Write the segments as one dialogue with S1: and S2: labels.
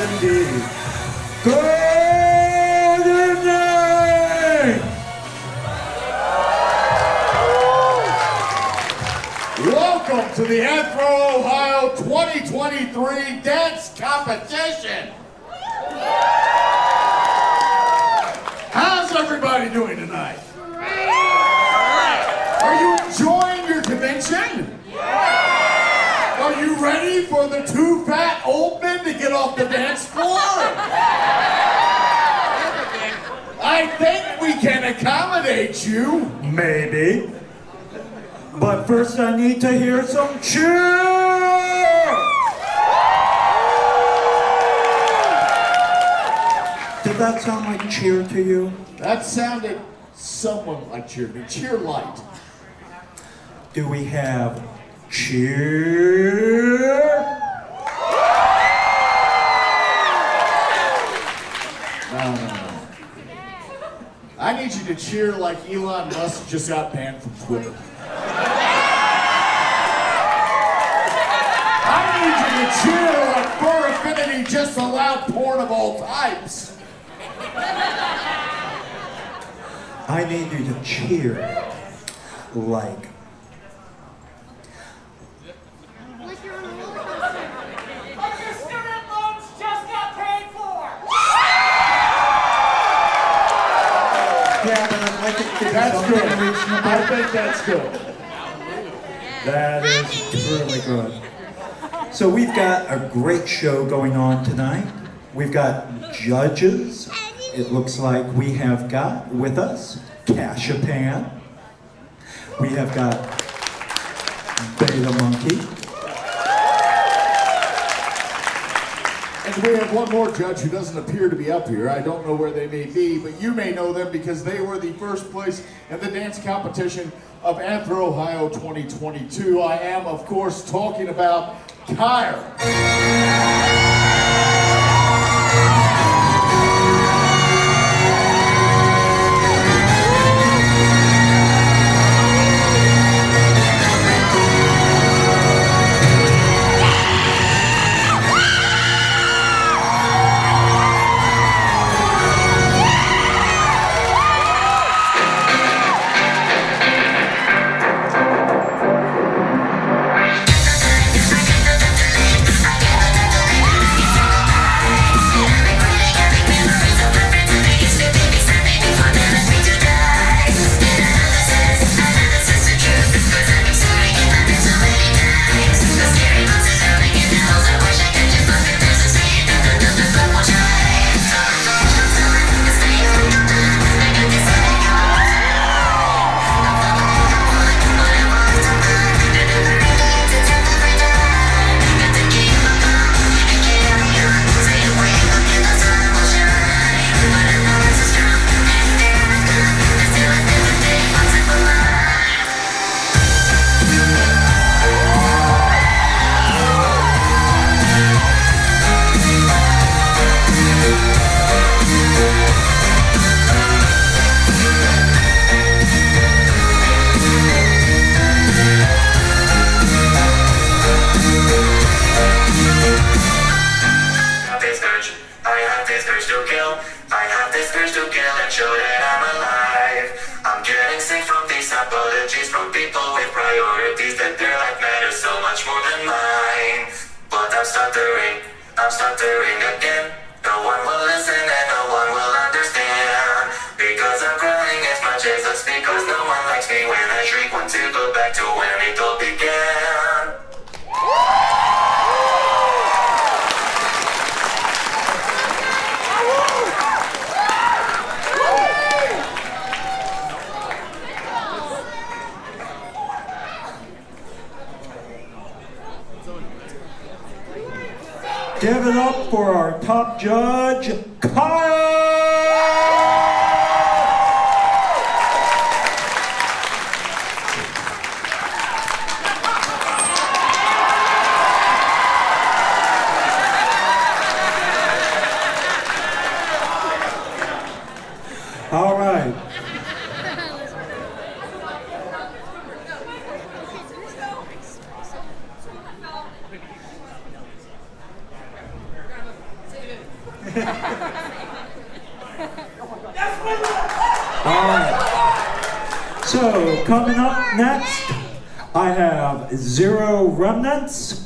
S1: indeed. Good evening! Welcome to the AnthrOhio 2023 dance competition. How's everybody doing tonight? Are you enjoying your convention? Are you ready for the two fat old men to get off the dance floor? I think we can accommodate you. Maybe. But first I need to hear some cheer! Did that sound like cheer to you? That sounded somewhat like cheer. Cheer light. Do we have cheer? No. I need you to cheer like Elon Musk just got banned from Twitter. I need you to cheer like Fur Affinity just allowed porn of all types. I need you to cheer like that's good. I think that's good. That is really good. So we've got a great show going on tonight. We've got judges. It looks like we have got with us Kashipan. We have got Beta Monkey. And we have one more judge who doesn't appear to be up here. I don't know where they may be, but you may know them because they were the first place in the dance competition of AnthrOhio 2022. I am, of course, talking about Kire.
S2: I'm stuttering again. No one will listen and no one will understand. Because I'm crying as much as I speak. Cause no one likes me when I shriek. Want to go back to when it all began.
S1: Give it up for our top judge, Kyle! All right. Alright. So, coming up next, I have Zero Remnants.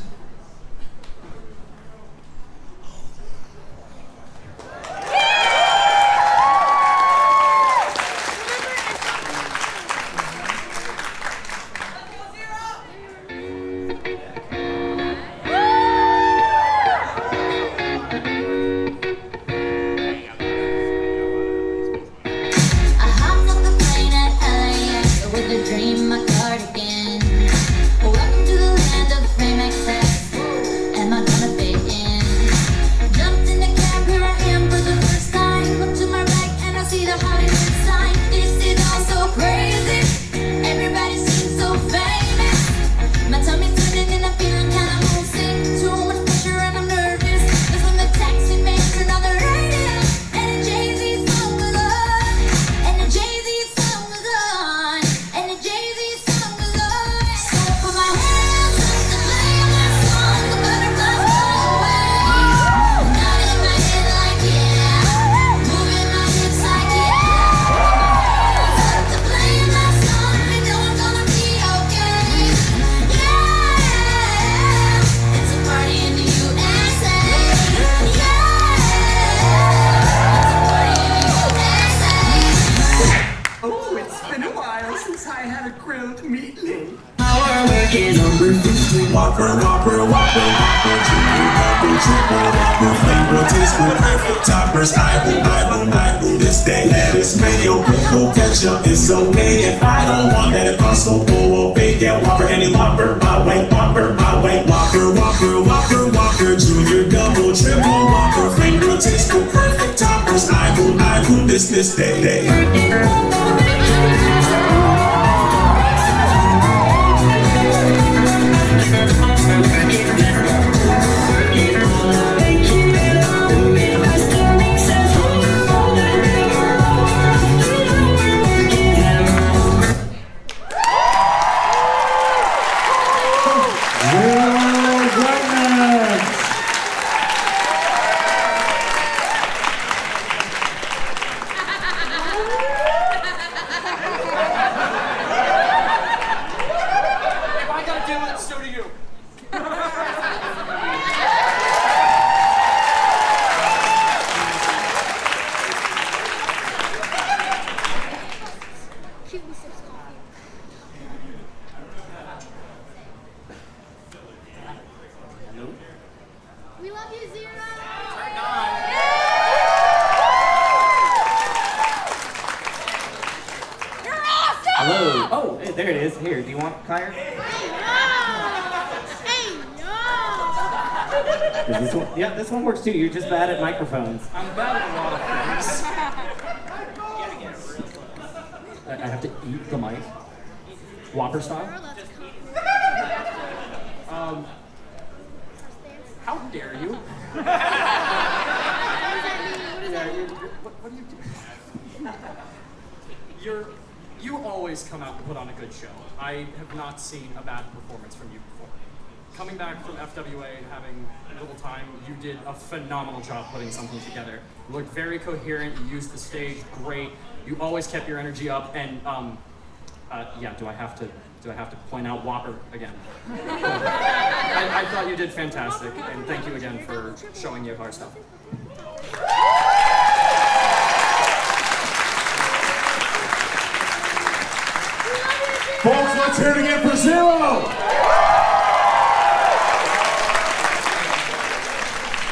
S3: It's okay if I don't want that. If I'm so full, big get Whopper any Whopper, my way, Whopper, my way, Whopper, Whopper, Whopper, Whopper, Junior, double, triple, Whopper, flavor, tasteful, perfect toppers. I will this day.
S4: Yeah, this one works too. You're just bad at microphones.
S5: I'm bad at a lot of things.
S4: I have to eat the mic. Whopper style?
S5: How dare you? What do you do? You always come out and put on a good show. I have not seen a bad performance from you before. Coming back from FWA and having a little time, you did a phenomenal job putting something together. You looked very coherent, you used the stage great, you always kept your energy up, and yeah, do I have to point out Whopper again? I thought you did fantastic, and thank you again for showing your hard stuff.
S3: Folks, let's hear it again for Zero!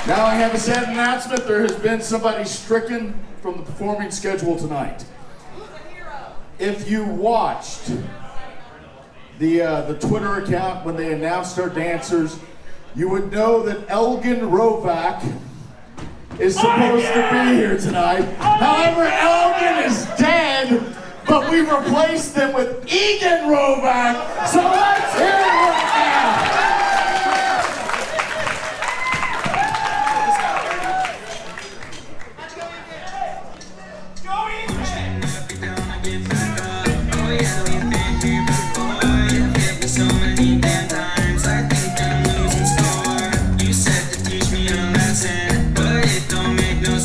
S3: Now I have a sad announcement. There has been somebody stricken from the performing schedule tonight. If you watched the Twitter account when they announced our dancers, you would know that Eigen Rovak is supposed to be here tonight. However, Eigen is dead, but we replaced them with Eigen Rovak. So let's hear it right now.
S2: But it don't make no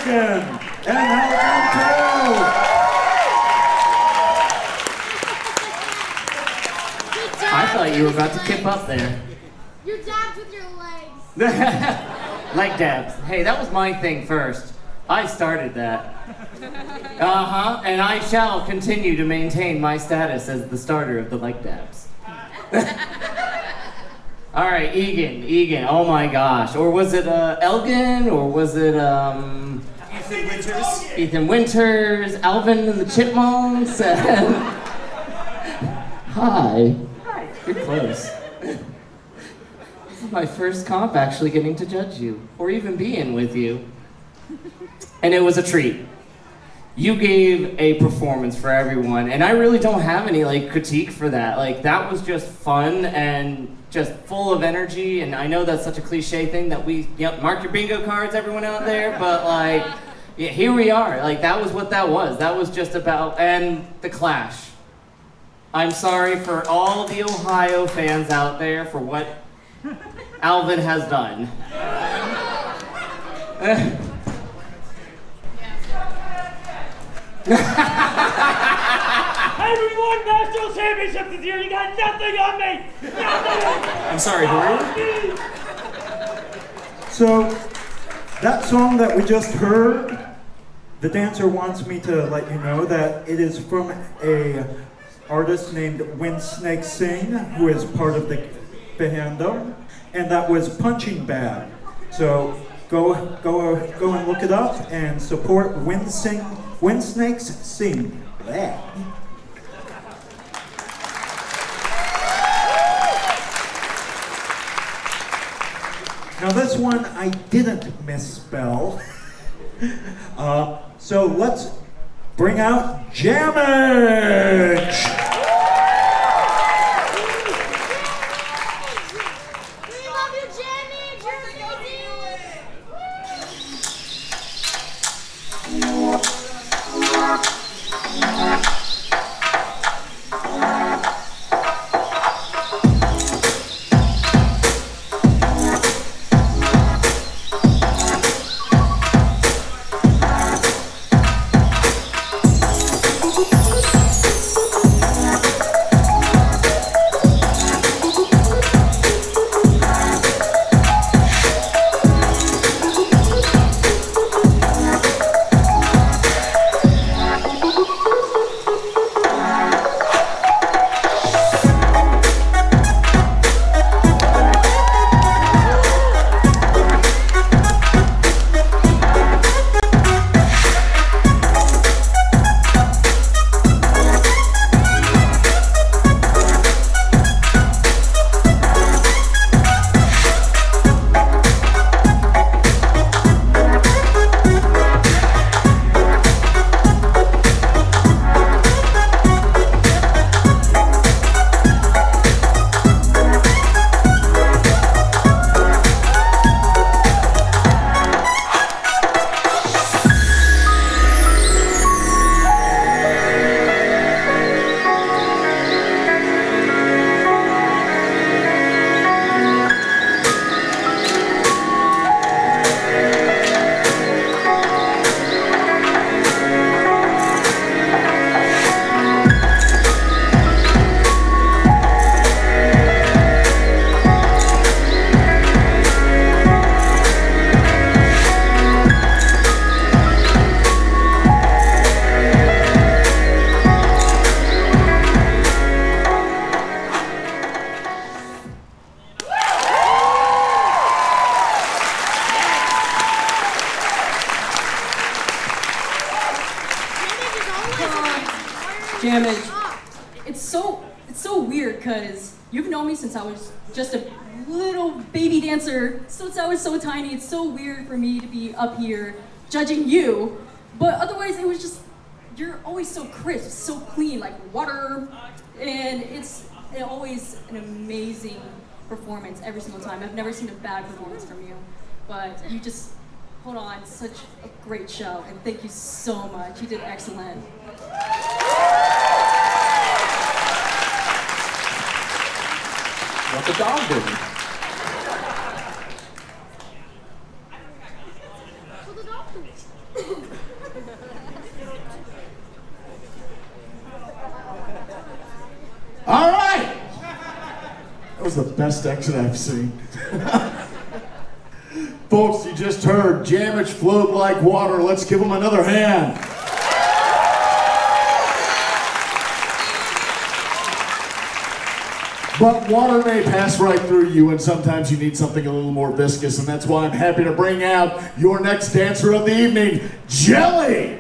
S1: Eigen and Eigen
S6: I thought you were about to kip up there.
S7: You dabbed with your legs.
S6: Leg dabs. Hey, that was my thing first. I started that. Uh-huh, and I shall continue to maintain my status as the starter of the leg dabs. All right, Eigen, oh my gosh. Or was it Elgin, or was it
S5: Ethan Winters.
S6: Ethan Winters, Alvin and the Chipmunks, and... Hi. You're close. This is my first comp actually getting to judge you, or even be in with you. And it was a treat. You gave a performance for everyone, and I really don't have any critique for that. That was just fun and just full of energy, and I know that's such a cliche thing that we, mark your bingo cards, everyone out there, but yeah, here we are. That was what that was. That was just about, and the Clash. I'm sorry for all the Ohio fans out there for what Alvin has done.
S8: I won national championship this year. You got nothing on me. Nothing.
S5: I'm sorry, who are you?
S1: So, that song that we just heard, the dancer wants me to let you know that it is from a artist named When Snakes Sing, who is part of the fandom, and that was Punching Bag. So go and look it up and support When Snakes Sing. Bleh. Now this one I didn't misspell. So let's bring out Jamage!
S7: We love you, Jamage. You're amazing.
S9: Jamage, it's so weird because you've known me since I was just a little baby dancer. Since I was so tiny, it's so weird for me to be up here judging you. But otherwise, it was just, you're always so crisp, so clean, like water. And it's always an amazing performance every single time. I've never seen a bad performance from you. But you just put on such a great show. And thank you so much. You did excellent.
S4: What the dog doing?
S7: What the dog do?
S3: was the best exit I've seen. Folks, you just heard Jamage Float Like Water. Let's give him another hand. But water may pass right through you, and sometimes you need something a little more viscous, and that's why I'm happy to bring out your next dancer of the evening, Jelli!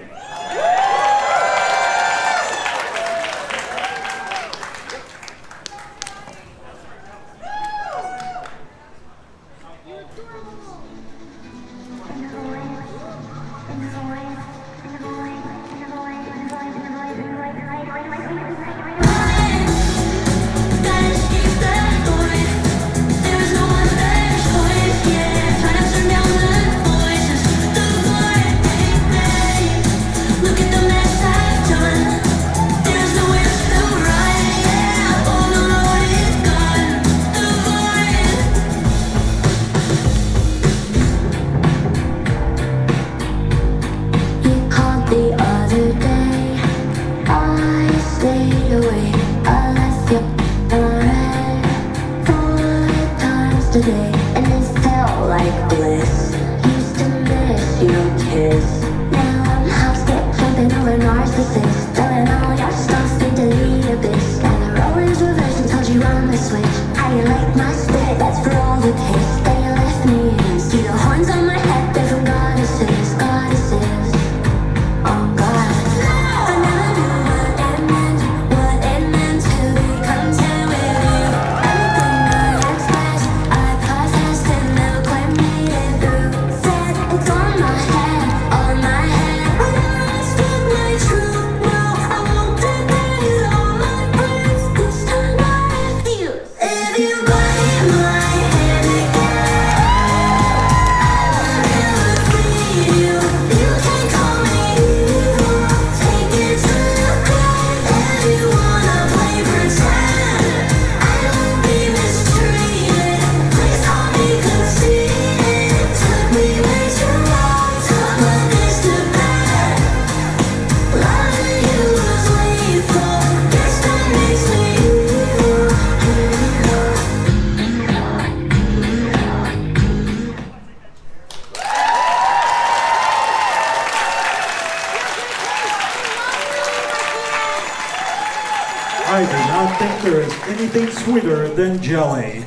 S1: I do not think there is anything sweeter than jelly.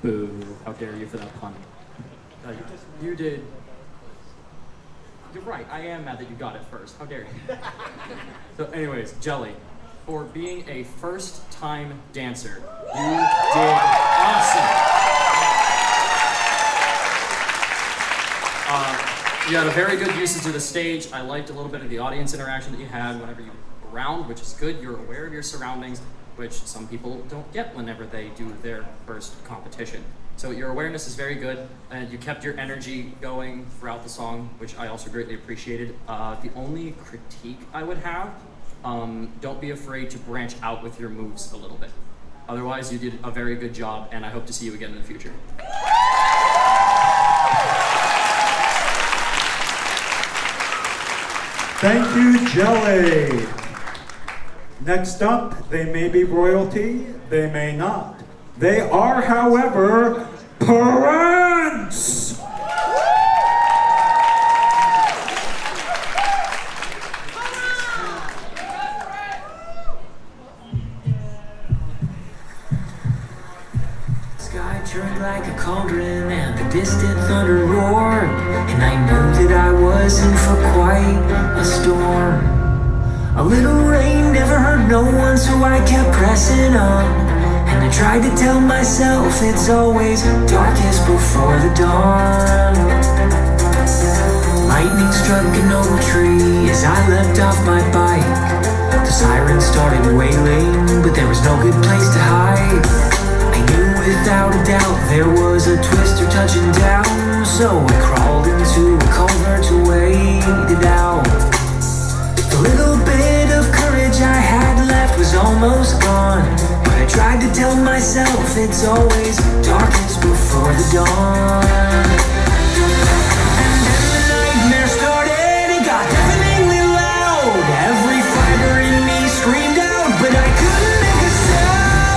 S4: Boo. How dare you for that pun.
S5: You did. You're right, I am mad that you got it first. How dare you? So anyways, Jelli, for being a first-time dancer, you did awesome. You had a very good usage of the stage. I liked a little bit of the audience interaction that you had whenever you were around, which is good. You're aware of your surroundings, which some people don't get whenever they do their first competition. So your awareness is very good, and you kept your energy going throughout the song, which I also greatly appreciated. The only critique I would have, don't be afraid to branch out with your moves a little bit. Otherwise, you did a very good job, and I hope to see you again in the future.
S1: Thank you, Jelli. Next up, they may be royalty, they may not. They are, however, parents!
S10: Sky turned like a cauldron and the distant thunder roared, and I knew that I was in for quite a storm. A little rain never hurt no one, so I kept pressing on. And I tried to tell myself it's always darkest before the dawn. Lightning struck an old tree as I leapt off my bike. The sirens started wailing, but there was no good place to hide. I knew without a doubt there was a twister touching down, so I crawled into a culvert to wait it out. The little bit of courage I had left was almost gone, but I tried to tell myself it's always darkest before the dawn. And then the nightmare started, it got deafeningly loud. Every fiber in me screamed out, but I couldn't make a sound.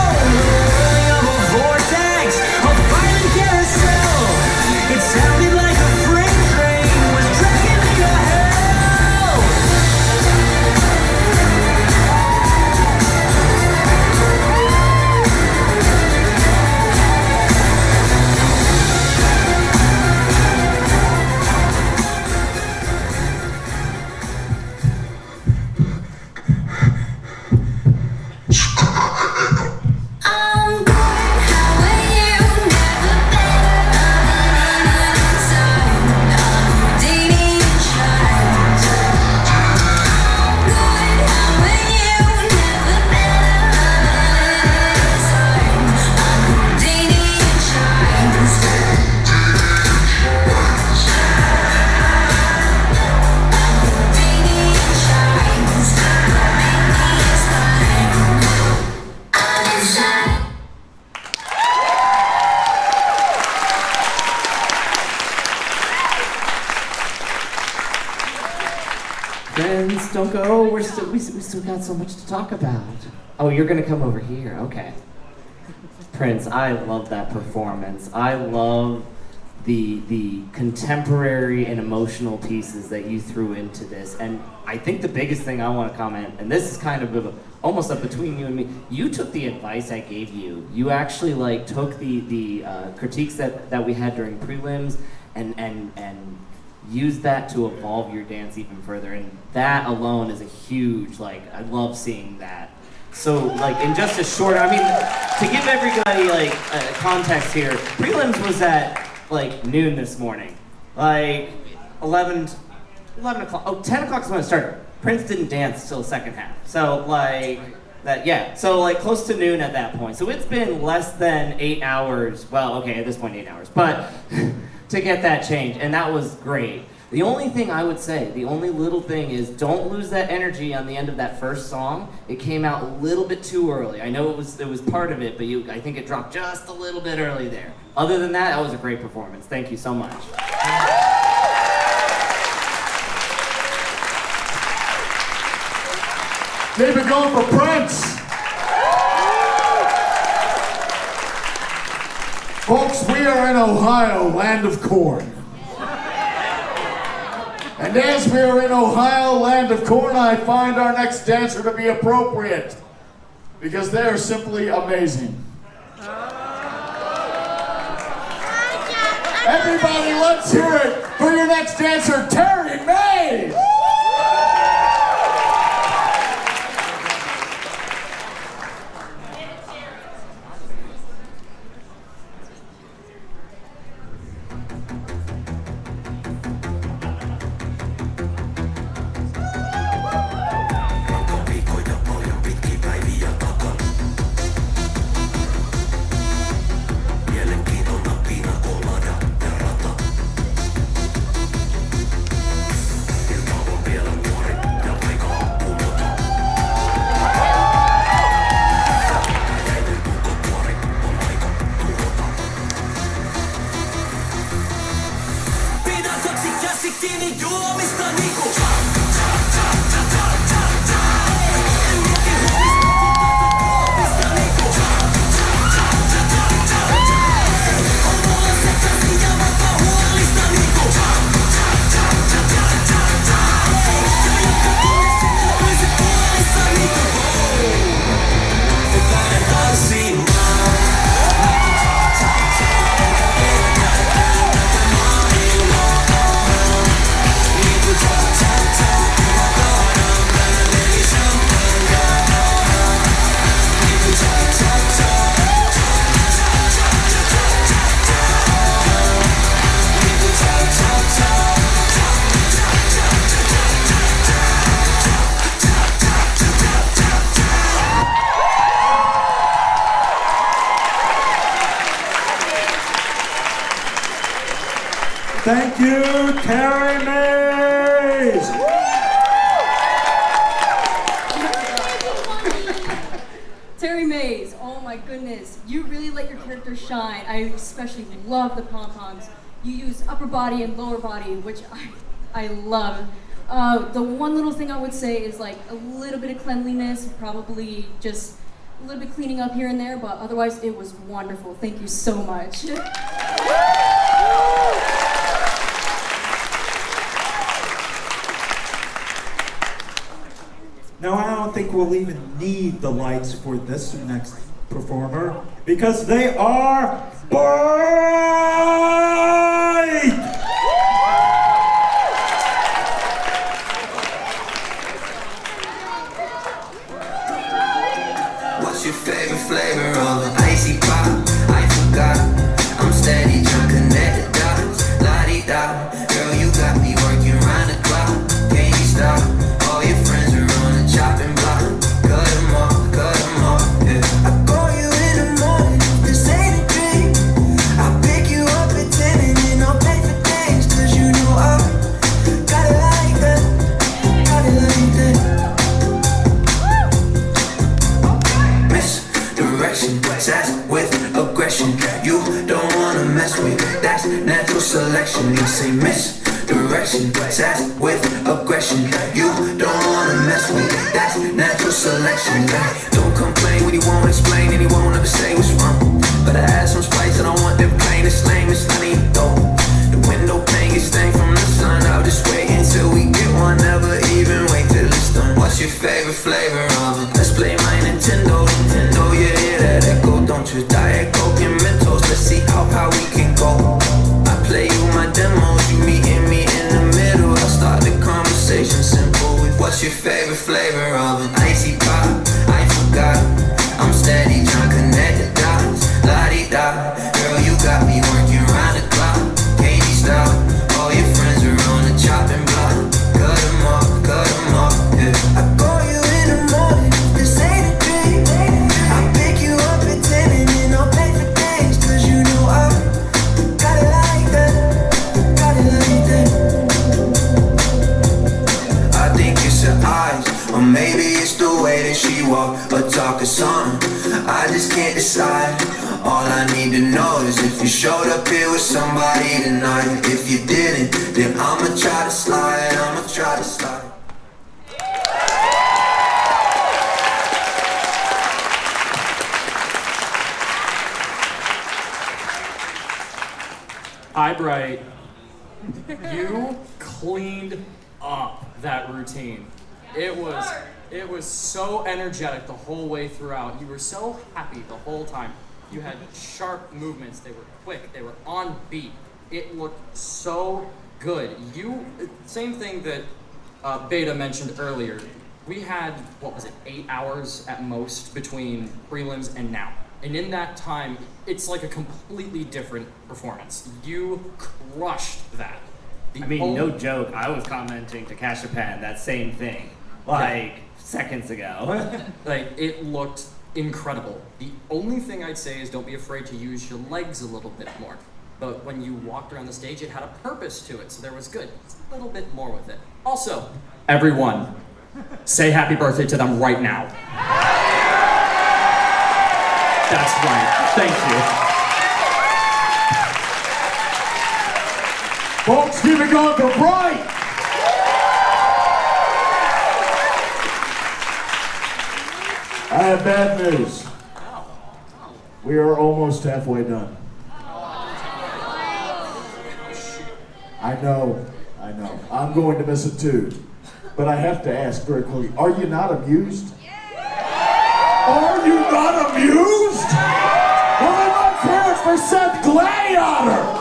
S6: don't go. We still got so much to talk about. Oh, you're gonna come over here. Okay. Prince, I love that performance. I love the contemporary and emotional pieces that you threw into this. And I think the biggest thing I want to comment, and this is kind of almost up between you and me, you took the advice I gave you. You actually like took the critiques that we had during prelims and used that to evolve your dance even further. And that alone is a huge, like, I love seeing that. So, like, in just a short, I mean, to give everybody, like, context here, prelims was at, like, noon this morning. Like, 11 o'clock, 10 o'clock is when it started. Prince didn't dance till the second half. So, like, so, like, close to noon at that point. So it's been less than 8 hours, well, okay, at this point 8 hours, but to get that change, and that was great. The only thing I would say, the only little thing is don't lose that energy on the end of that first song. It came out a little bit too early. I know it was part of it, but I think it dropped just a little bit early there. Other than that was a great performance. Thank you so much.
S3: Keep it going for Prince. Folks, we are in Ohio, land of corn. And as we are in Ohio, land of corn, I find our next dancer to be appropriate because they are simply amazing. Everybody, let's hear it for your next dancer, Terry Maize!
S1: Thank you, Terry Maize!
S9: Terry Maize, oh my goodness, you really let your character shine. I especially love the pom-poms. You use upper body and lower body, which I love. The one little thing I would say is like a little bit of cleanliness, probably just a little bit cleaning up here and there, but otherwise it was wonderful. Thank you so much.
S1: Now, I don't think we'll even need the lights for this next performer because they are Bryte!
S2: What's your favorite flavor of an icy pop? I forgot. I'm steady trying to connect the dots. La-di-da. Girl, you got me working round the clock. Can't you stop? All your friends are on the chopping block. Cut them off, yeah. I call you in the morning, this ain't a dream. I'll pick you up at 10 and then I'll pay for things. Cause you know I got it like that. Got it like that. Misdirection, sass with aggression. You don't wanna mess with, that's natural selection. You say misdirection, sass with aggression. You don't wanna
S10: natural selection. Don't complain when he won't explain and he won't ever say what's wrong. But I add some spice, I don't want them plain. It's lame, it's not even dope. The window pane gets stained from the sun. I'll just wait until we get one, never even wait till it's done. What's your favorite flavor of it? Let's play my Nintendo, yeah, hear that echo. Don't you Diet Coke and Mentos, let's see how high we can go. I play you my demos, you meeting me in the middle. I'll start the conversation simple with what's your favorite flavor of it? Icy pop, I forgot. I'm steady trying to connect the dots. La-di-da, girl, you got me working round the clock. Katie style, all your friends are on the chopping block. Cut them off, yeah. I call you in the morning, this ain't a dream. I pick you up at 10 and then I'll pay for things. Cause you know I got it like that, got it like that. I think it's her eyes, or maybe it's the way that she walk or talk or something. I just can't decide. All I need to know is if you showed up here with somebody tonight. If you didn't, then I'ma try to slide, I'ma try to slide.
S5: Hi, Bryte. You cleaned up that routine. It was so energetic the whole way throughout. You were so happy the whole time. You had sharp movements. They were quick. They were on beat. It looked so good. Same thing that Beta mentioned earlier. We had, 8 hours at most between prelims and now. And in that time, it's like a completely different performance. You crushed that.
S6: No joke, I was commenting to Kashipan that same thing, seconds ago.
S5: It looked incredible. The only thing I'd say is don't be afraid to use your legs a little bit more. But when you walked around the stage, it had a purpose to it, so there was good. Just a little bit more with it. Also, everyone, say happy birthday to them right now. That's right. Thank you.
S3: Folks, keep it going for Bryte. I have bad news. We are almost halfway done. I know. I'm going to miss it too. But I have to ask very quickly, are you not amused? Are you not amused? Well, then let's hear it for Seth Gladiotter.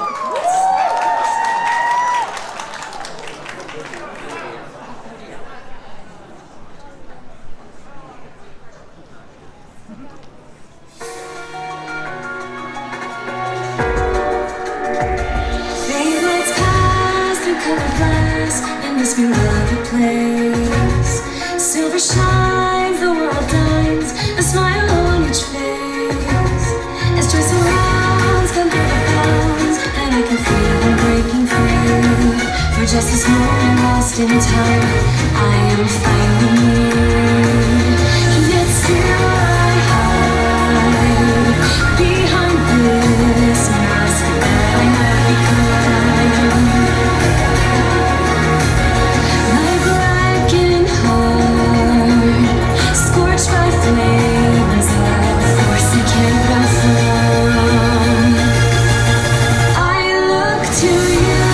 S11: This beloved place, silver shines, the world dines, a smile on each face. As joy surrounds, come through the bounds, and I can feel I'm breaking free. For just this moment lost in time, I am finding you. Yet still I hide behind this mask that I have become. Scorched by flames of force I can't run from. I look to you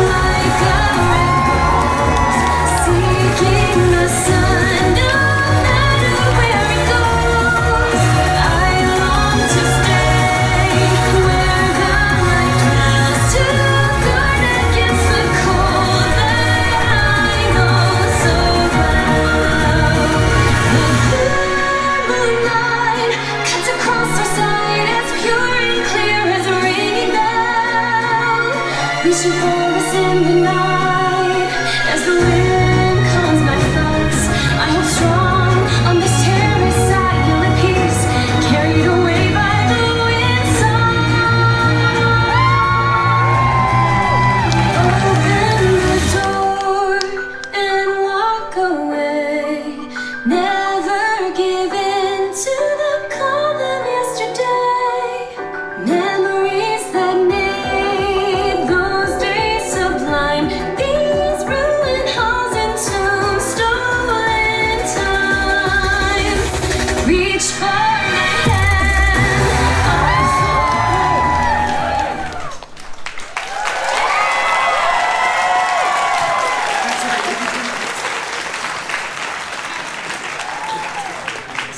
S11: like a red rose, seeking the sun.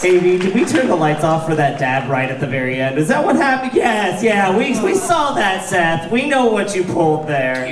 S6: Amy, did we turn the lights off for that dab right at the very end? Is that what happened? Yes, yeah, we saw that, Seth. We know what you pulled there.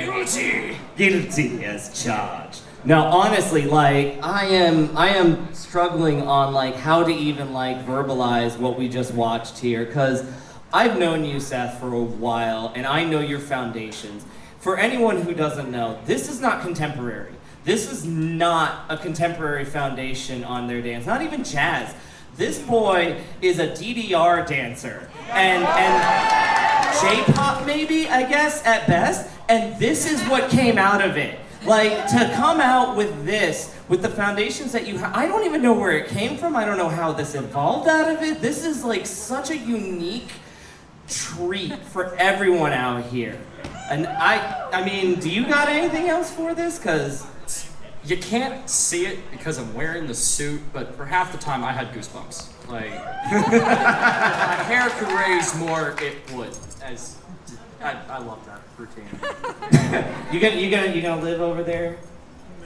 S6: Guilty as charged. Now, honestly, like, I am struggling on, like, how to even, like, verbalize what we just watched here, because I've known you, Seth, for a while, and I know your foundations. For anyone who doesn't know, this is not contemporary. This is not a contemporary foundation on their dance, not even jazz. This boy is a DDR dancer, and J-pop maybe, I guess, at best, and this is what came out of it. Like, to come out with this, with the foundations that you have, I don't even know where it came from, I don't know how this evolved out of it. This is like such a unique treat for everyone out here. And I mean, do you got anything else for this? Cause
S5: you can't see it because I'm wearing the suit, but for half the time I had goosebumps. Like, my hair could raise more, it would. I love that routine.
S6: You gonna live over there?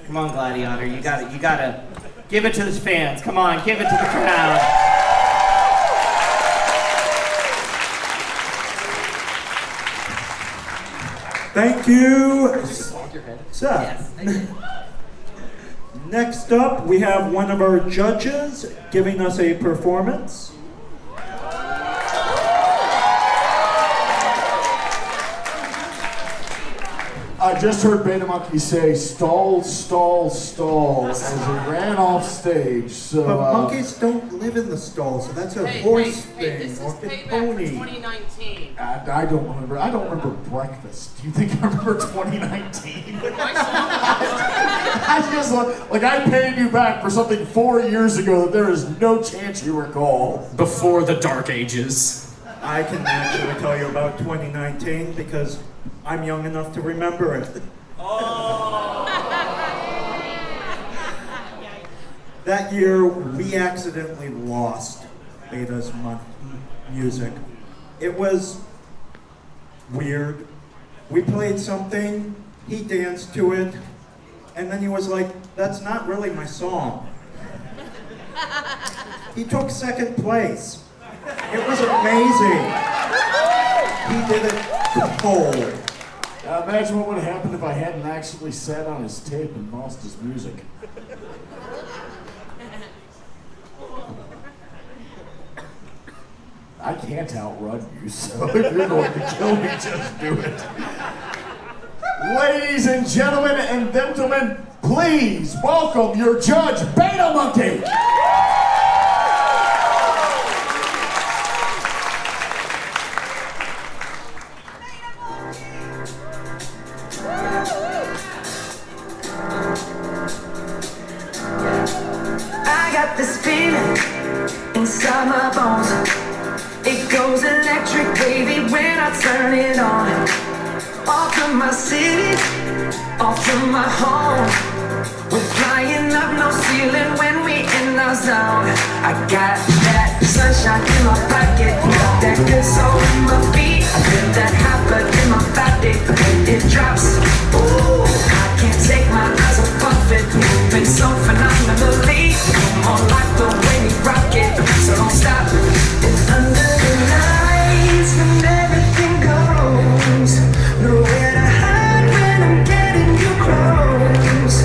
S6: Come on, Gladiator, you gotta give it to the fans. Come on, give it to the crowd.
S1: Thank you, Seth.
S6: Yes, thank you.
S1: Next up, we have one of our judges giving us a performance.
S3: I just heard Beta Monkey say stall, stall, stall as he ran off stage. So,
S1: But monkeys don't live in the stall, so that's a horse thing,
S6: this
S1: or
S6: is
S1: a
S6: payback
S1: pony.
S6: for 2019.
S3: I don't remember. I don't remember breakfast. Do you think I remember 2019? I just like I paid you back for something 4 years ago that there is no chance you recall.
S5: Before the Dark Ages.
S1: I can actually tell you about 2019 because I'm young enough to remember it. That year, we accidentally lost Beta's music. It was weird. We played something, he danced to it, and then he was like, that's not really my song. He took second place. It was amazing. He did it cold.
S3: Imagine what would have happened if I hadn't actually sat on his tape and lost his music. I can't outrun you, so if you're going to kill me, just do it. Ladies and gentlemen and gentlemen, please welcome your judge, Beta Monkey.
S10: I got this feeling inside my bones. It goes electric wavy when I turn it on. Off from my city, off from my home. We're flying up, no ceiling when we in our zone. I got that sunshine in my pocket, got that good soul in my feet. I feel that hot blood in my body when it drops. Ooh, I can't take my eyes off it, moving so phenomenally. More like the way we rock it, so don't stop. It's under the lights when everything goes. Nowhere to hide when I'm getting you close.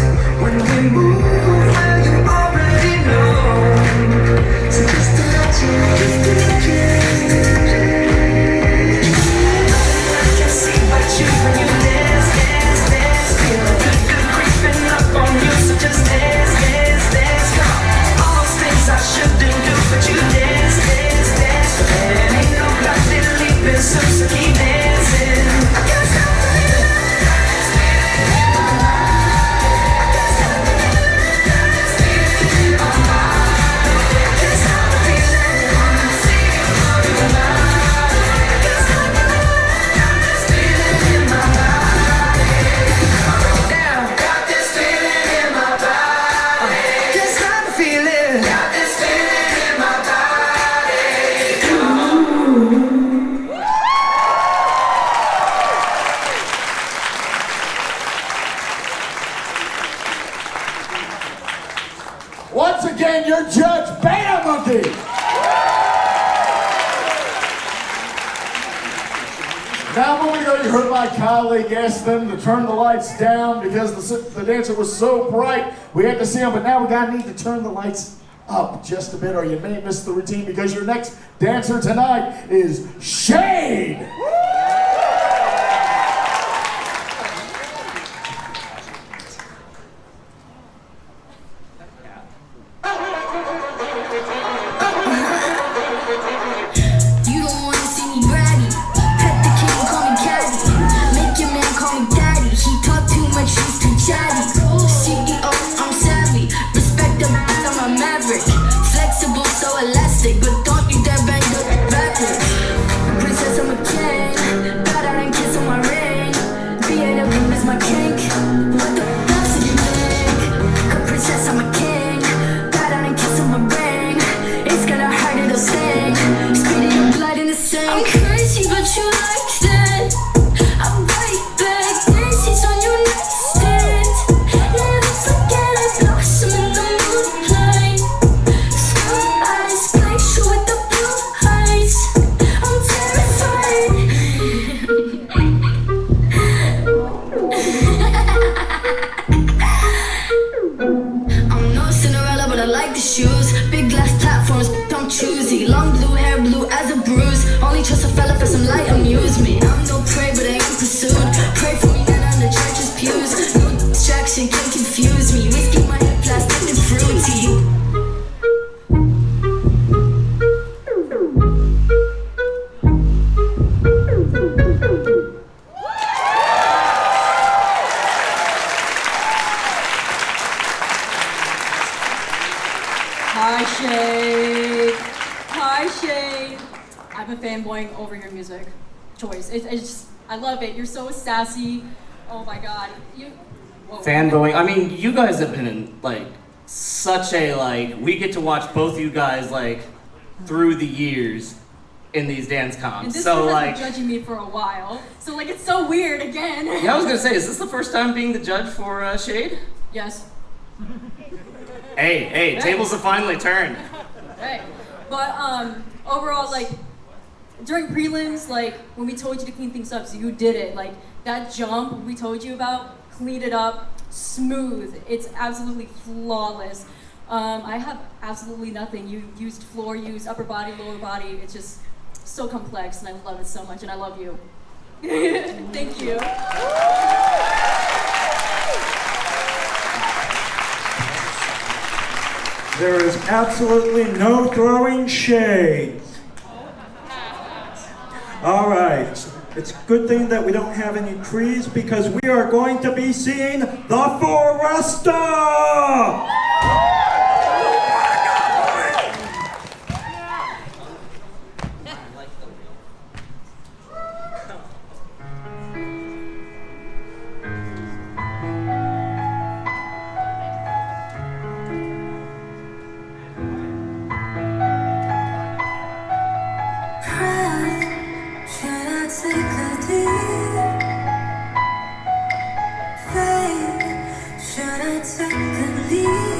S10: When we move, well you already know. So just to let you I can see what you when you dance, dance, dance. Feel a good, good creeping up on you. So just dance, dance, dance. Come on. All those things I shouldn't do, but you dance, dance, dance. And ain't nobody leaving soon, so keep dancing. I can't stop feeling
S3: What once again, your judge, Beta Monkey. Now, a moment ago, you heard my colleague ask them to turn the lights down because the dancer was so bright, we had to see him, but now we're gonna need to turn the lights up just a bit or you may miss the routine because your next dancer tonight is Shayde.
S11: You don't wanna see me bratty. Pet the king, call me caddy. Make your man call me daddy. He talk too much, he's too chatty. CEO, I'm savvy. Respect the beast, I'm a maverick. Flexible, so elastic, but don't you dare bang up backwards. Princess, I'm a king. Got out and kiss on my ring. Being a pimp is my kink. What the fuck do you think? Princess, I'm a king. Got out and kiss on my ring. It's gonna hurt, it'll sting. Spitting your blood in the sink. I'm crazy, but you like that. I'm right back. Nancy's on your nightstand. Never forget I blossom in the moonlight. Screw eyes, glacier with the blue eyes. I'm terrified. I'm no Cinderella, but I like the shoes. Big glass platforms, I'm choosy. Long blue hair, blue as a bruise. Only trust a fella for some light amusement. I'm no prey, but I am pursued. Pray for me, not on the church's pews. No distraction can confuse me. Whiskey my head, plastic and fruity.
S9: Hi, Shayde. Hi, Shayde. I've been fanboying over your music choice. It's just, I love it. You're so sassy. Oh my God. Whoa.
S6: Fanboying. I mean, you guys have been in like such a like. We get to watch both you guys like through the years in these dance comps.
S9: And this
S6: So
S9: one has
S6: like,
S9: been judging me for a while. So like, it's so weird again.
S6: yeah, I was gonna say, is this the first time being the judge for Shayde?
S9: Yes.
S6: Hey, tables have finally turned.
S9: Right. But overall, like during prelims, like when we told you to clean things up, so you did it. Like that jump we told you about, cleaned it up, smooth. It's absolutely flawless. I have absolutely nothing. You used floor, used upper body, lower body. It's just so complex, and I love it so much, and I love you. Thank you.
S1: There is absolutely no throwing shade. All right, it's a good thing that we don't have any trees because we are going to be seeing the Foresta!
S11: Should I take a leave?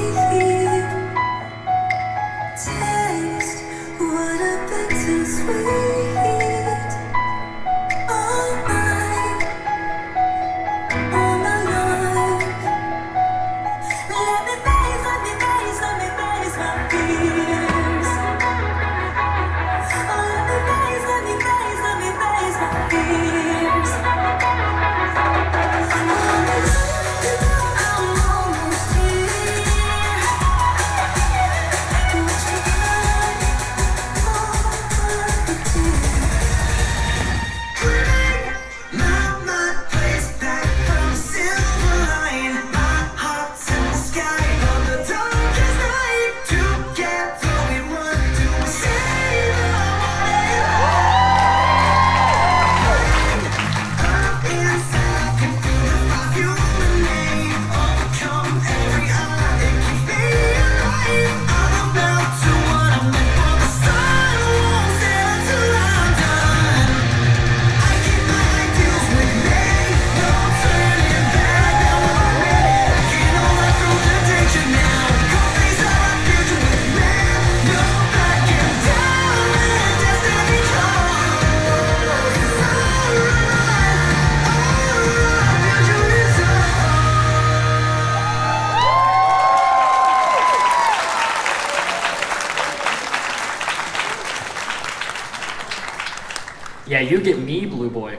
S5: Yeah, you get me, Blue Boy.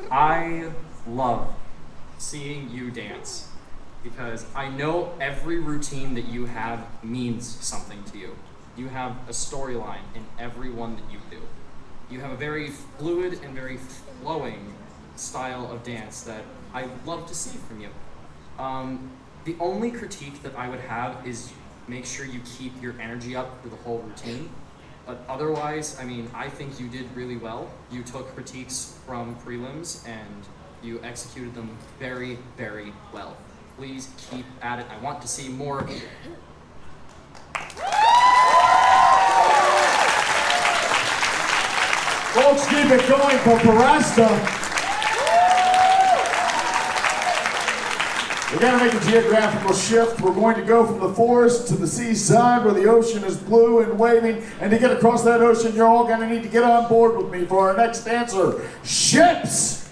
S5: I love seeing you dance because I know every routine that you have means something to you. You have a storyline in every one that you do. You have a very fluid and very flowing style of dance that I love to see from you. The only critique that I would have is make sure you keep your energy up for the whole routine. But otherwise, I mean, I think you did really well. You took critiques from prelims and you executed them very, very well. Please keep at it. I want to see more of you.
S3: Folks, keep it going for Foresta. We're going to make a geographical shift. We're going to go from the forest to the seaside where the ocean is blue and waving. And to get across that ocean, you're all going to need to get on board with me for our next dancer, Ships!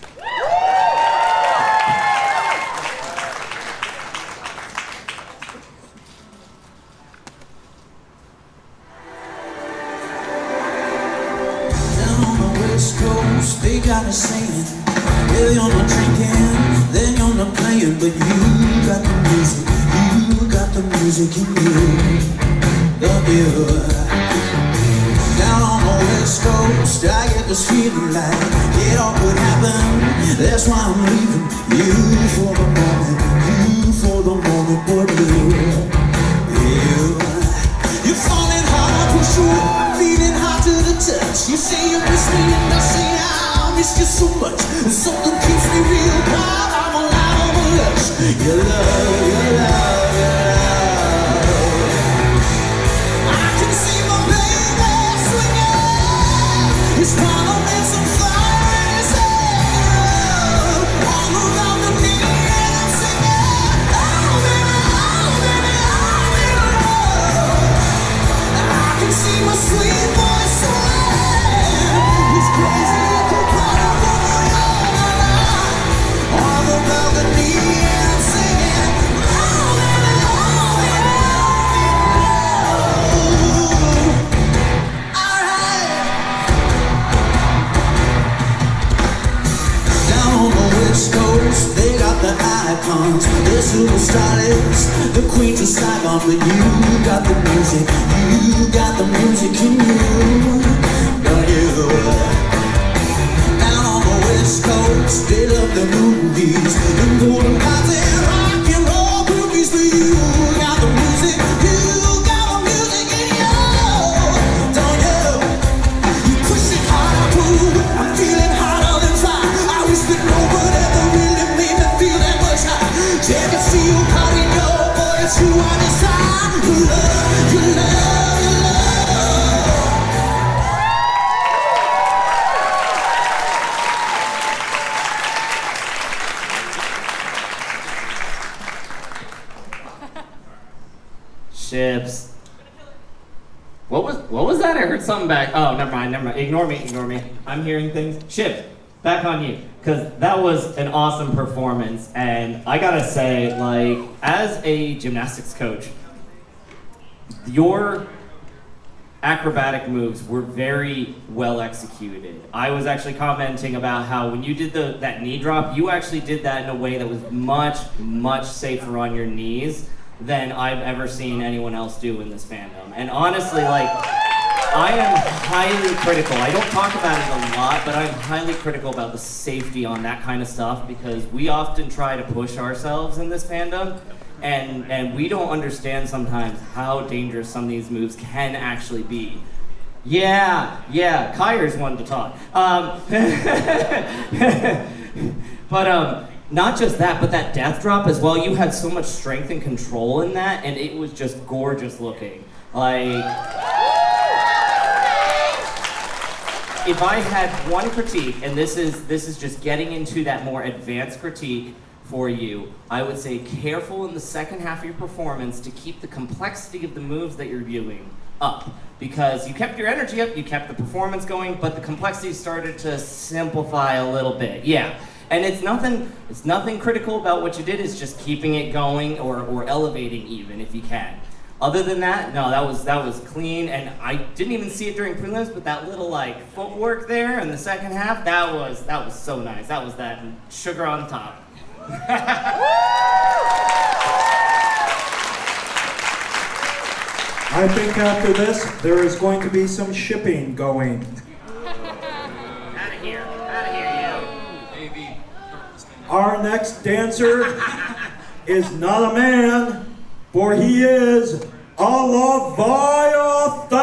S12: Down on the west coast, they got a saying, yeah, you're not drinking, then you're not playing, but you got the music in you, love you. Down on the west coast, I get this feeling like it all could happen, that's why I'm leaving you for the moment, but you're falling hard, push you, feeling hot to the touch, you say you miss me and I say I miss you so much, something keeps me real proud, I'm alive, I'm a lush, your love. I can see my baby swinging, his collar and some fire in his hair, all around the knee and I'm singing, oh baby, I can see my sweet boy swing, he's crazy at the bottom all around the knee and I'm singing, oh baby, down on the west coast, they got the icons, the superstars, the queens of Saigon, but you got the music in you, don't you? Down on the west coast, they love the movies, the golden pipes and rock and roll movies, but you got the music in you, don't you? You push it hard, I pull, I'm feeling hotter than fire, I wish that no one ever really made me feel that much higher. Take a feel out in your voice, you are desire, your love, your love, your love.
S6: Ships. What was that? I heard something back. Oh, never mind. Ignore me. I'm hearing things. Ships, back on you. Because that was an awesome performance. And I gotta say, like, as a gymnastics coach, your acrobatic moves were very well executed. I was actually commenting about how when you did that knee drop, you actually did that in a way that was much, much safer on your knees than I've ever seen anyone else do in this fandom. And honestly, like, I am highly critical. I don't talk about it a lot, but I'm highly critical about the safety on that kind of stuff because we often try to push ourselves in this fandom, and we don't understand sometimes how dangerous some of these moves can actually be. Yeah, Kire's one to talk. But not just that, but that death drop as well. You had so much strength and control in that, and it was just gorgeous looking. Like, if I had one critique, and this is just getting into that more advanced critique for you, I would say careful in the second half of your performance to keep the complexity of the moves that you're doing up. Because you kept your energy up, you kept the performance going, but the complexity started to simplify a little bit. Yeah. And it's nothing critical about what you did, it's just keeping it going or elevating even if you can. Other than that, no, that was clean, and I didn't even see it during prelims, but that little like footwork there in the second half, that was so nice. That was that sugar on top.
S1: I think after this, there is going to be some shipping going.
S6: Out of here, you.
S5: Baby.
S1: Our next dancer is not a man, for he is a Leviathan!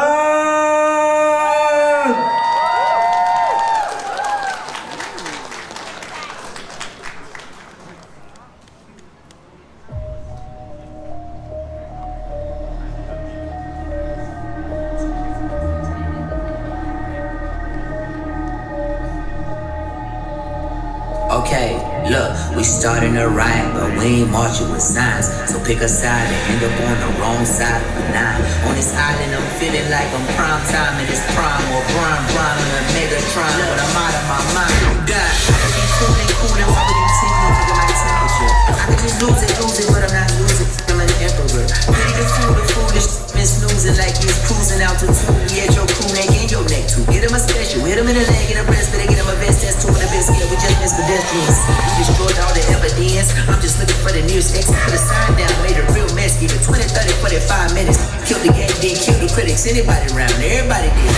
S13: Okay, look, we starting a riot, but we ain't marching with signs. So pick a side and end up on the wrong side of the nine. On this island, I'm feeling like I'm prime time, and it's prime or prime in a Megatron, but I'm out of my mind. God, I could be cooling, why would you take me? Look at my temperature. I could just lose it, but I'm not losing. I'm an emperor. Ready to fool the foolish, been snoozing like you was cruising altitude. We at your crew neck and your neck too. Get him a special, hit him in the leg and the breast, better get him a vest. That's two of the best. Yeah, we just missed pedestrians. We destroyed all the evidence. I'm just looking for the nearest exit. Put a sign down, made a real mess. Give it 20, 30, 45 minutes. Killed the game, then killed the critics. Anybody around, everybody did.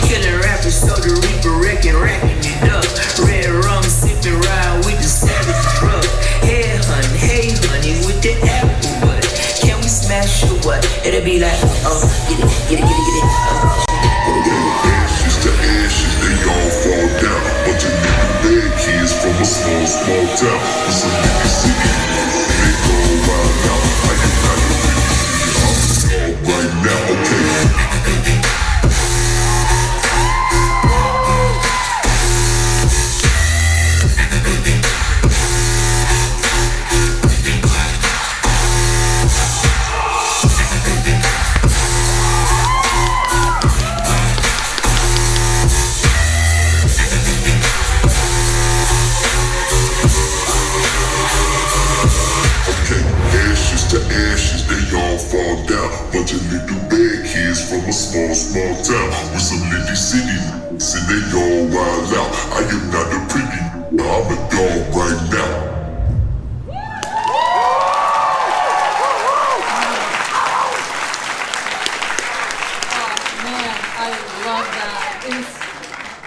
S13: Killing rappers, so the reaper racking it up. Red rum, sipping ride with the savage drug. Hey honey, with the apple butt. Can we smash or what? It'll be like, oh, get it.
S14: Ashes to ashes, they all fall down. Bunch of nigga bad kids from a small town. With some nigga city, they go wild out. I am not a really all right now, okay. Ashes, they all fall down. Bunch of little bad kids from a small town. With some little city niggas and they all wild out. I am not a pretty nigga, I'm a dog right now.
S9: Oh man, I love that.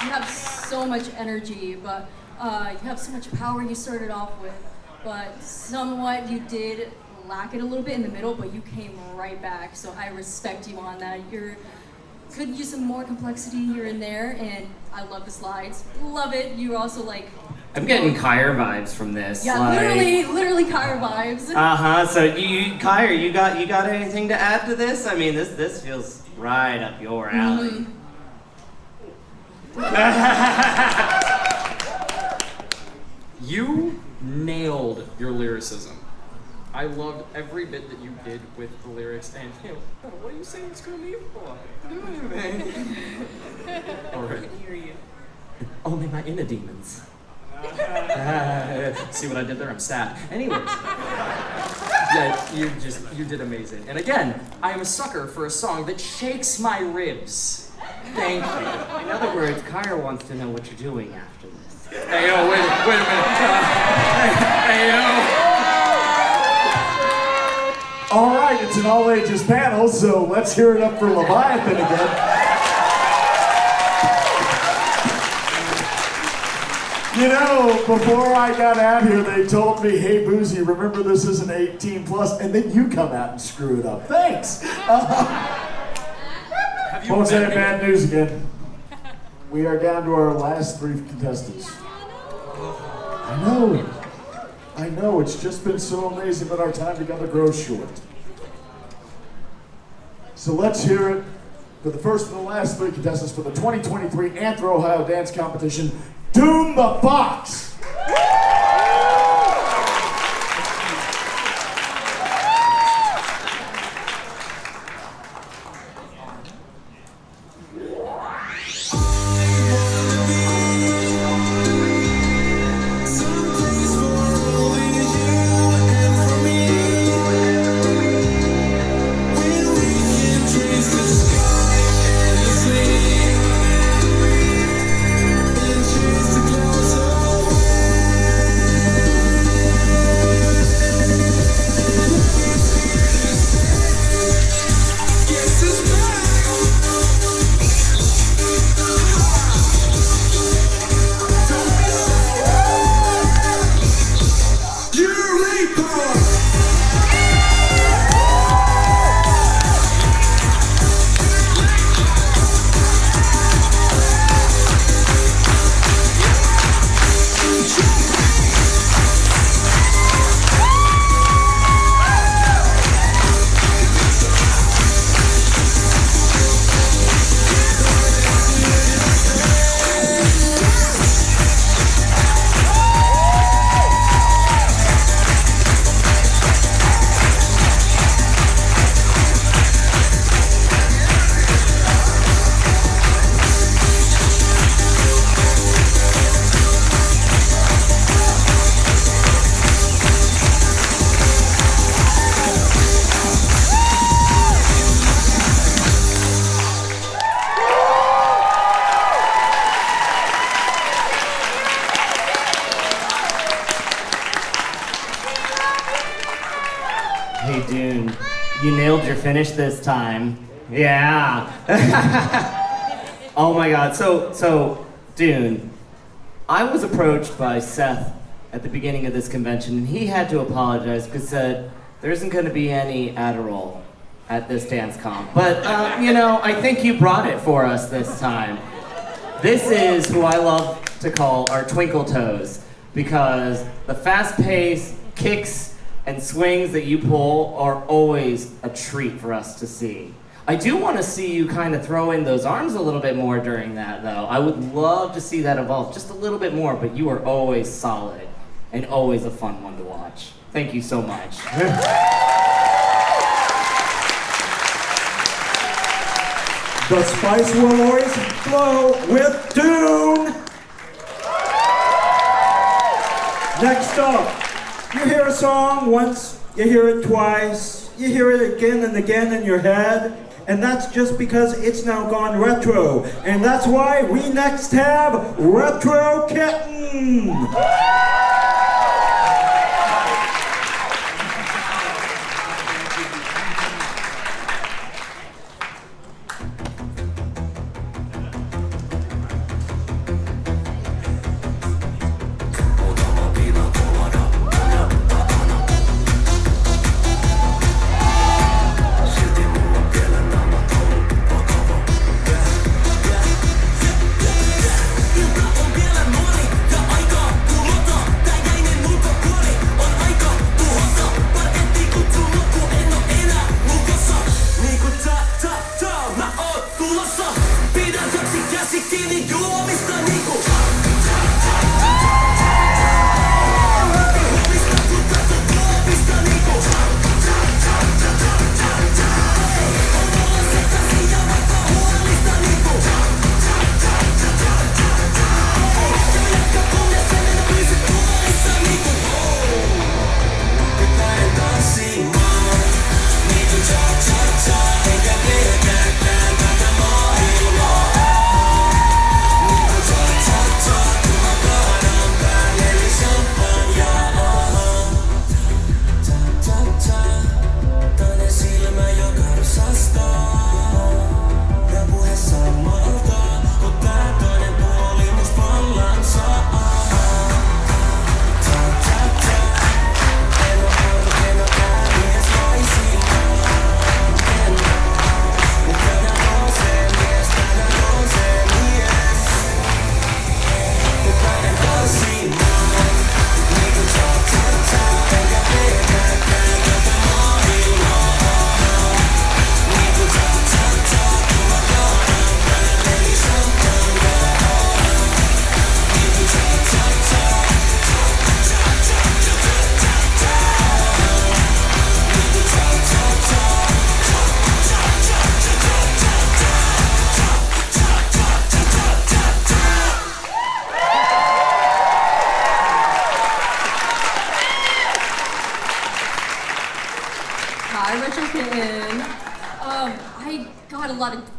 S9: You have so much energy, but you have so much power you started off with. But somewhat you did lack it a little bit in the middle, but you came right back, so I respect you on that. Could use some more complexity here and there, and I love the slides. Love it. You're also like...
S6: I'm getting Kire vibes from this.
S9: Yeah,
S6: like...
S9: literally Kire vibes.
S6: So Kire, you got anything to add to this? I mean, this feels right up your alley.
S5: You nailed your lyricism. I loved every bit that you did with the lyrics, and what are you saying screw me for? Do anything. Alright.
S6: I can hear you. Only my inner demons.
S5: See what I did there? I'm sad. Anyways. Yeah, you did amazing. And again, I am a sucker for a song that shakes my ribs. Thank you.
S6: In other words, Kire wants to know what you're doing after this.
S5: Hey, yo, wait a minute. Hey, yo.
S3: All right, it's an all-ages panel, so let's hear it up for Leviathan again. You know, before I got out here, they told me, hey, Boozy, remember this is an 18 plus, and then you come out and screw it up. Thanks. Folks, I have bad news again. We are down to our last 3 contestants. I know, it's just been so amazing, but our time together grows short. So let's hear it for the first and the last 3 contestants for the 2023 AnthrOhio Dance Competition, Doon the Fox!
S6: nailed your finish this time. Yeah. Oh my God. So, Doon, I was approached by Seth at the beginning of this convention, and he had to apologize because said there isn't going to be any Adderall at this dance comp. But I think you brought it for us this time. This is who I love to call our twinkle toes, because the fast-paced kicks and swings that you pull are always a treat for us to see. I do want to see you kind of throw in those arms a little bit more during that, though. I would love to see that evolve just a little bit more, but you are always solid and always a fun one to watch. Thank you so much.
S1: The spice will always flow with Doon. Next up, you hear a song once, you hear it twice, you hear it again and again in your head, and that's just because it's now gone retro. And that's why we next have Retro Kitten.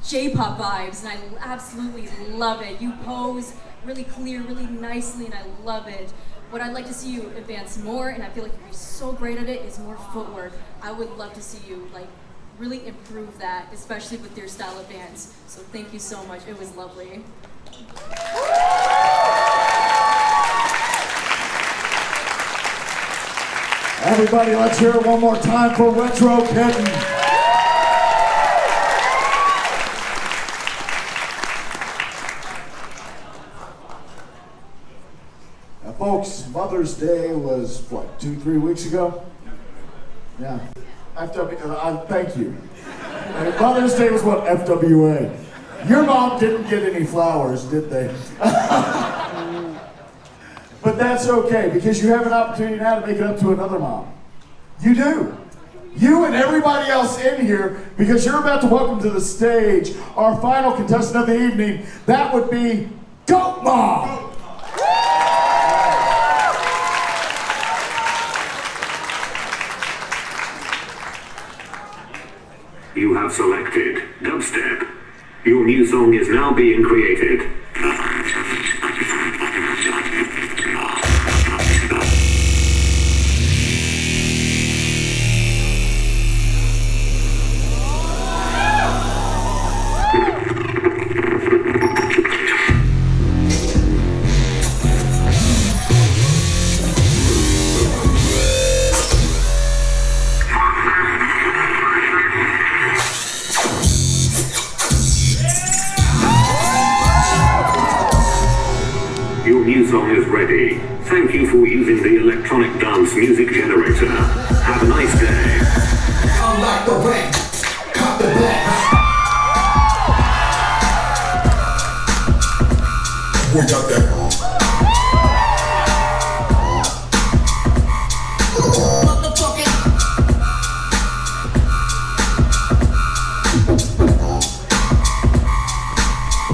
S9: J-pop vibes, and I absolutely love it. You pose really clear, really nicely, and I love it. What I'd like to see you advance more, and I feel like you're so great at it, is more footwork. I would love to see you really improve that, especially with your style of dance. So thank you so much. It was lovely.
S3: Everybody, let's hear it one more time for Retro Kitten. Folks, Mother's Day was, 2-3 weeks ago? Yeah. Thank you. Mother's Day was FWA. Your mom didn't get any flowers, did they? But that's okay, because you have an opportunity now to make it up to another mom. You do. You and everybody else in here, because you're about to welcome to the stage our final contestant of the evening. That would be Goat Mom.
S15: You have selected dubstep. Your new song is now being created. song is ready. Thank you for using the electronic dance music generator. Have a nice day.
S12: Unlock the rank, cop the back. We got that.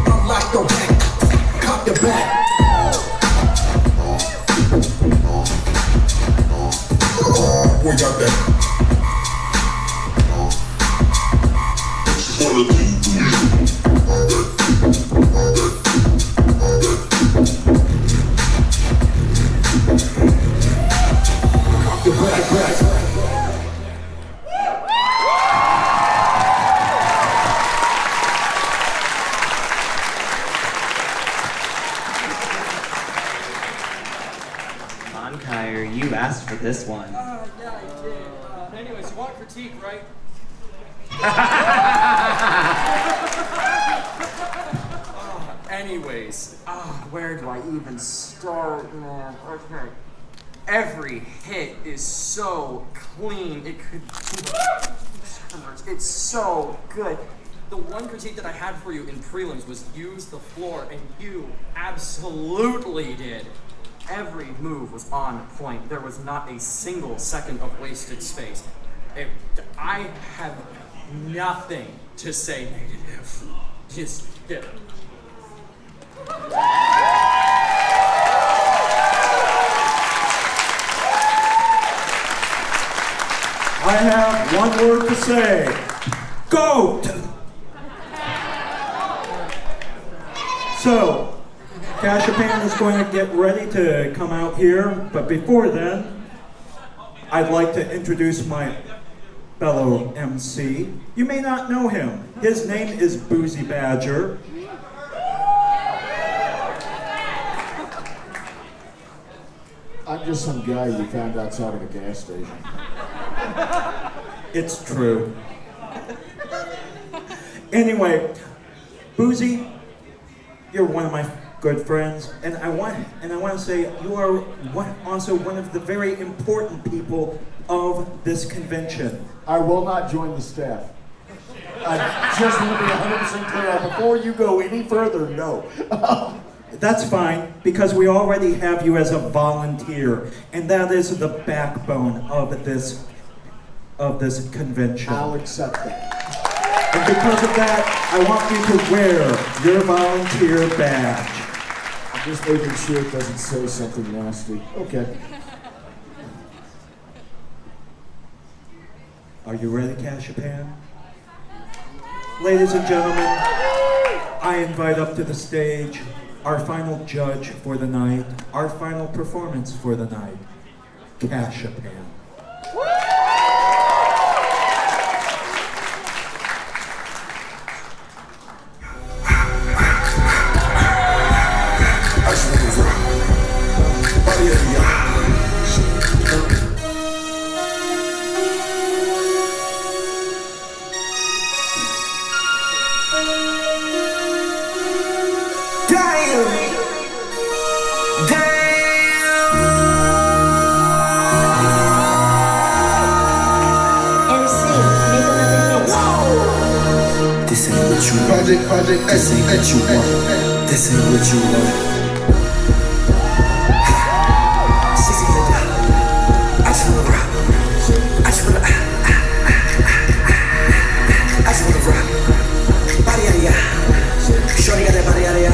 S12: Unlock the rank, cop the back. We got that.
S16: Come on, Kire, you asked for this one.
S5: Yeah, I did. Anyways, you want critique, right? Where do I even start, man? Okay. Every hit is so clean. It could be. It's so good. The one critique that I had for you in prelims was use the floor, and you absolutely did. Every move was on point. There was not a single second of wasted space. I have nothing to say negative. Just get it.
S1: I have one word to say. GOAT! So, Kashipan is going to get ready to come out here, but before then, I'd like to introduce my fellow MC. You may not know him. His name is Boozy Badger.
S3: I'm just some guy you found outside of a gas station.
S1: It's true. Anyway, Boozy, you're one of my good friends, and I want to say you are also one of the very important people of this convention.
S3: I will not join the staff. I just want to be 100% clear. Before you go any further, no.
S1: That's fine, because we already have you as a volunteer, and that is the backbone of this convention.
S3: I'll accept that.
S1: And because of that, I want you to wear your volunteer badge.
S3: I'm just making sure it doesn't say something nasty. Okay.
S1: Are you ready, Kashipan? Ladies and gentlemen, I invite up to the stage our final judge for the night, our final performance for the night, Kashipan.
S12: Project, this ain't what you want. This ain't what you want. 60 the dollar. I just wanna rock. I just wanna rock. Body out of ya. Shorty got that body out of ya.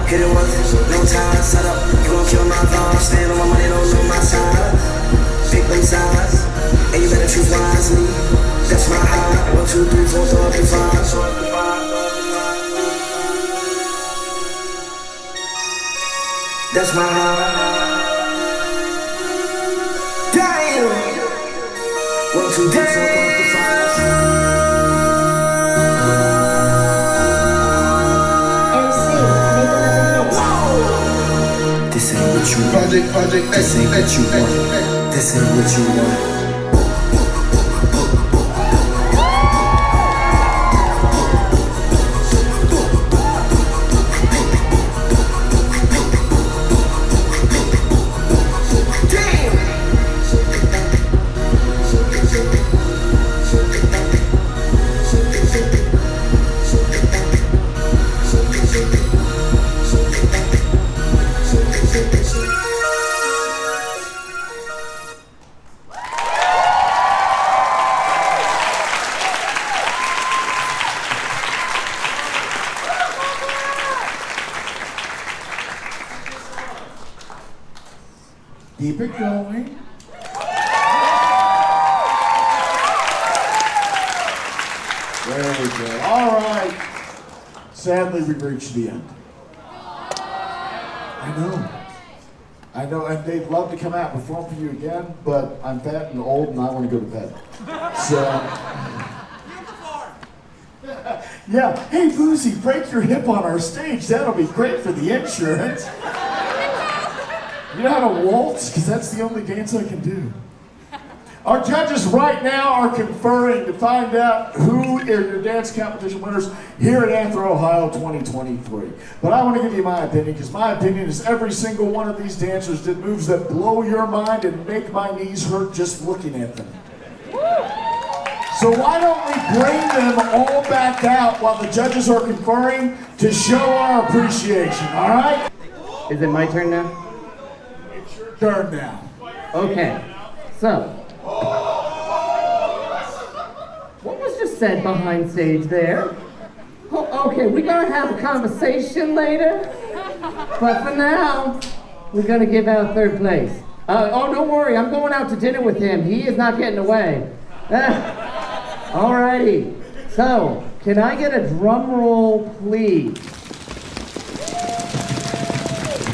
S12: Hit it once, no time. Set up. You gon' kill my vibe. Stand on my money, don't lose my side. Big them size, and you better choose wisely. That's my high. 1, 2, 3, 4, 5, 5. That's my high. Damn. 1, 2, 3, 4, 5, 5. This ain't what you want. Project, this ain't what you want. This ain't what you want.
S3: Keep it going. Very good. All right. Sadly, we've reached the end. I know, and they'd love to come out and perform for you again, but I'm fat and old and I want to go to bed. So, yeah, hey Boozy, break your hip on our stage. That'll be great for the insurance. You know how to waltz? Because that's the only dance I can do. Our judges right now are conferring to find out who are your dance competition winners here at AnthrOhio 2023. But I want to give you my opinion, because my opinion is every single one of these dancers did moves that blow your mind and make my knees hurt just looking at them. So why don't we bring them all back out while the judges are conferring to show our appreciation, all right?
S6: Is it my turn now?
S3: It's your turn now.
S6: Okay, so. What was just said behind stage there? Oh, okay, we're gonna have a conversation later. But for now, we're gonna give out third place. Oh, don't worry, I'm going out to dinner with him. He is not getting away. Alrighty, so can I get a drum roll, please?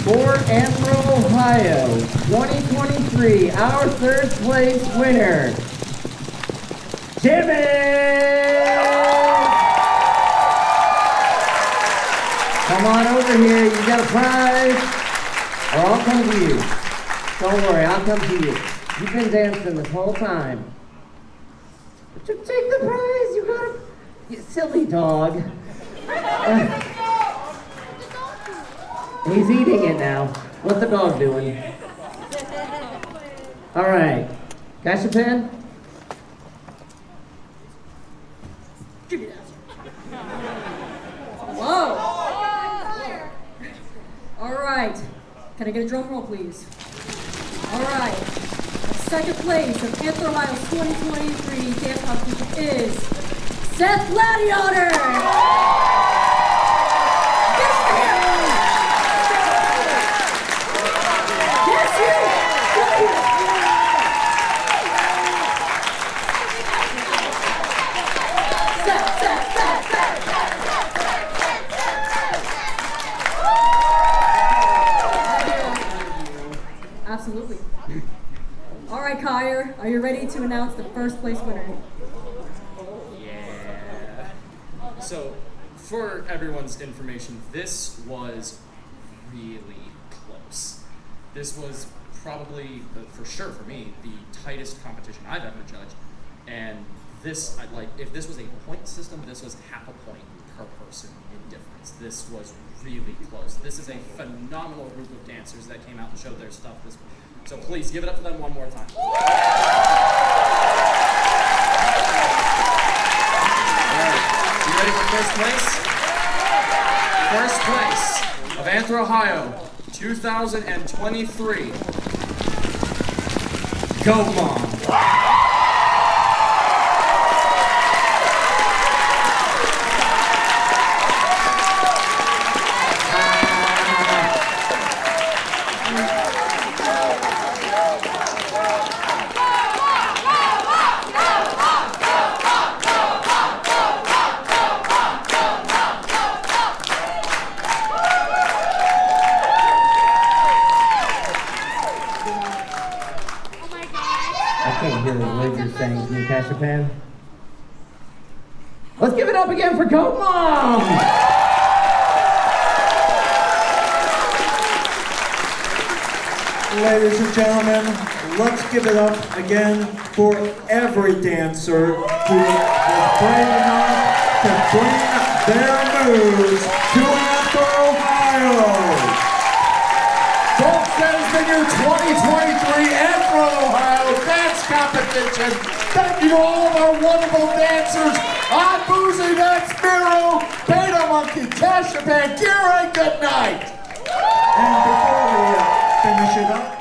S6: For AnthrOhio 2023, our third place winner, Jamage! Come on over here, you got a prize. Or I'll come to you. Don't worry, I'll come to you. You've been dancing this whole time. But you take the prize, you got it. You silly dog. He's eating it now. What's the dog doing? All right. Kashipan?
S9: Give me that. Whoa. All right. Can I get a drum roll, please? All right. Second place of AnthrOhio 2023 dance competition is Seth Gladiotter. Absolutely. All right, Kire, are you ready to announce the first place winner?
S5: Yeah. So, for everyone's information, this was really close. This was probably, for sure for me, the tightest competition I've ever judged. And this, if this was a point system, this was half a point per person in difference. This was really close. This is a phenomenal group of dancers that came out and showed their stuff this week. So please give it up for them one more time. All right. You ready for first place? First place of AnthrOhio 2023. Go Mom!
S6: Kashipan. Let's give it up again for Go Mom!
S1: Ladies and gentlemen, let's give it up again for every dancer who was brave enough to bring their moves to AnthrOhio.
S3: Folks, that has been your 2023 AnthrOhio dance competition. Thank you to all of our wonderful dancers. I'm Boozy, that's Miro, Beta Monkey, Kashipan, Kire, good night.
S1: And before we finish it up,